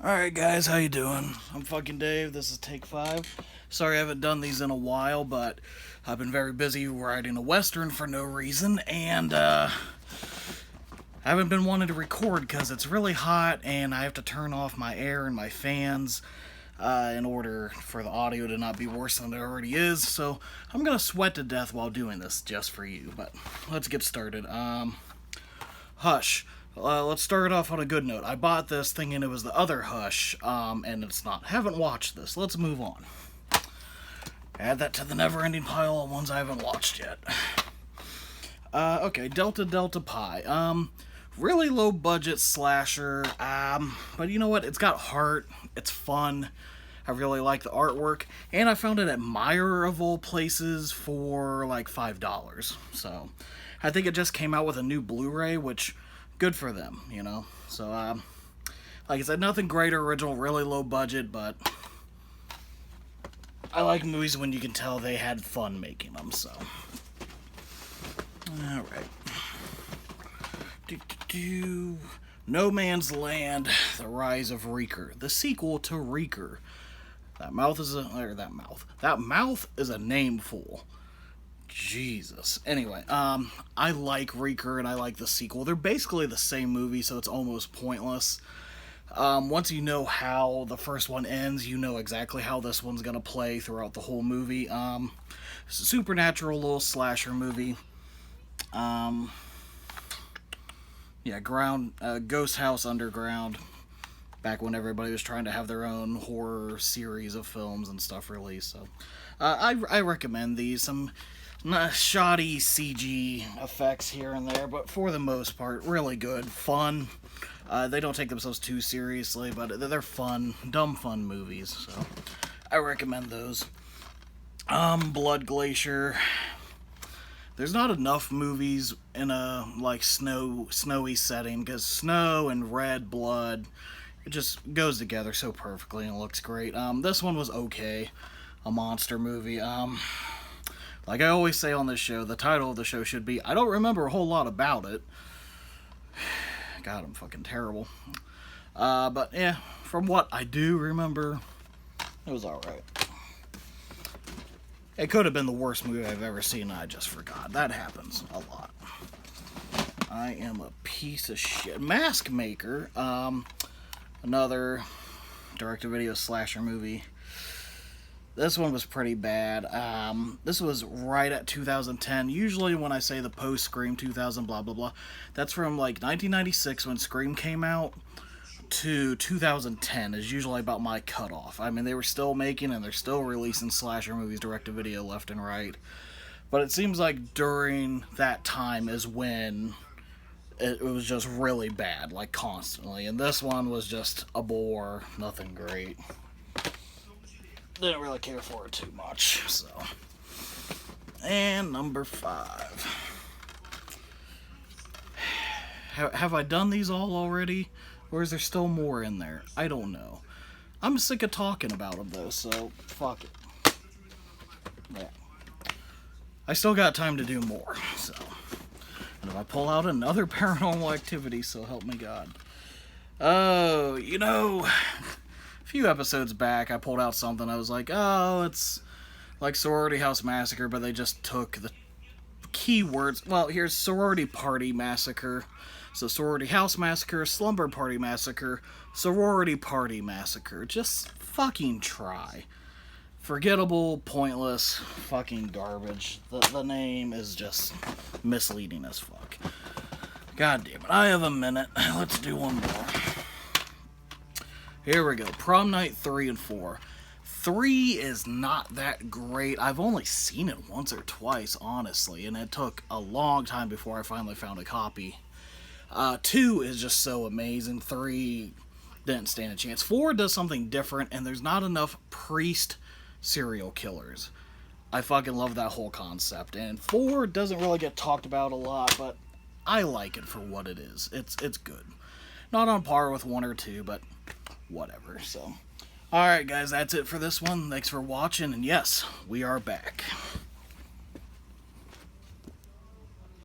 Alright guys, how you doing? I'm fucking Dave, this is take 5. Sorry I haven't done these in a while, but I've been very busy writing a western for no reason, and I haven't been wanting to record because it's really hot and I have to turn off my air and my fans in order for the audio to not be worse than it already is, so I'm gonna sweat to death while doing this just for you, but let's get started. Hush. Let's start off on a good note. I bought this thinking it was the other Hush, and it's not. Haven't watched this. Let's move on. Add that to the never-ending pile of ones I haven't watched yet. Okay, Delta Delta Pi. Really low-budget slasher, but you know what? It's got heart. It's fun. I really like the artwork, and I found it at Meijer of all places for like $5. So, I think it just came out with a new Blu-ray, which good for them, you know. So, like I said, nothing great or original, really low budget, but I like movies when you can tell they had fun making them, so. Alright. No Man's Land, The Rise of Reeker. The sequel to Reeker. That mouth is a nameful. Jesus. Anyway, I like Reeker and I like the sequel. They're basically the same movie, so it's almost pointless. Once you know how the first one ends, you know exactly how this one's gonna play throughout the whole movie. Supernatural little slasher movie. Yeah, Ghost House Underground. Back when everybody was trying to have their own horror series of films and stuff released. So, I recommend these. Some shoddy CG effects here and there, but for the most part, really good, fun. They don't take themselves too seriously, but they're fun, dumb fun movies, so I recommend those. Blood Glacier. There's not enough movies in a, like, snowy setting, because snow and red blood, it just goes together so perfectly and looks great. This one was okay. A monster movie. Like I always say on this show, the title of the show should be, I don't remember a whole lot about it. God, I'm fucking terrible. But yeah, from what I do remember, it was alright. It could have been the worst movie I've ever seen, I just forgot. That happens a lot. I am a piece of shit. Mask Maker, another direct-to-video slasher movie. This one was pretty bad. This was right at 2010. Usually when I say the post-Scream 2000 blah blah blah, that's from like 1996 when Scream came out to 2010 is usually about my cutoff. I mean, they were still making and they're still releasing slasher movies direct-to-video left and right. But it seems like during that time is when it was just really bad, like constantly. And this one was just a bore, nothing great. Didn't really care for it too much, so. And number 5. Have I done these all already? Or is there still more in there? I don't know. I'm sick of talking about them, though, so fuck it. Yeah. I still got time to do more, so. And if I pull out another Paranormal Activity, so help me God. Oh, you know, a few episodes back, I pulled out something. I was like, oh, it's like Sorority House Massacre, but they just took the keywords. Well, here's Sorority Party Massacre. So Sorority House Massacre, Slumber Party Massacre, Sorority Party Massacre. Just fucking try. Forgettable, pointless, fucking garbage. The name is just misleading as fuck. God damn it. I have a minute. Let's do one more. Here we go. Prom Night 3 and 4. 3 is not that great. I've only seen it once or twice, honestly, and it took a long time before I finally found a copy. 2 is just so amazing. 3 didn't stand a chance. 4 does something different, and there's not enough priest serial killers. I fucking love that whole concept. And 4 doesn't really get talked about a lot, but I like it for what it is. It's good. Not on par with 1 or 2, but whatever, so. Alright guys, that's it for this one. Thanks for watching, and yes, we are back.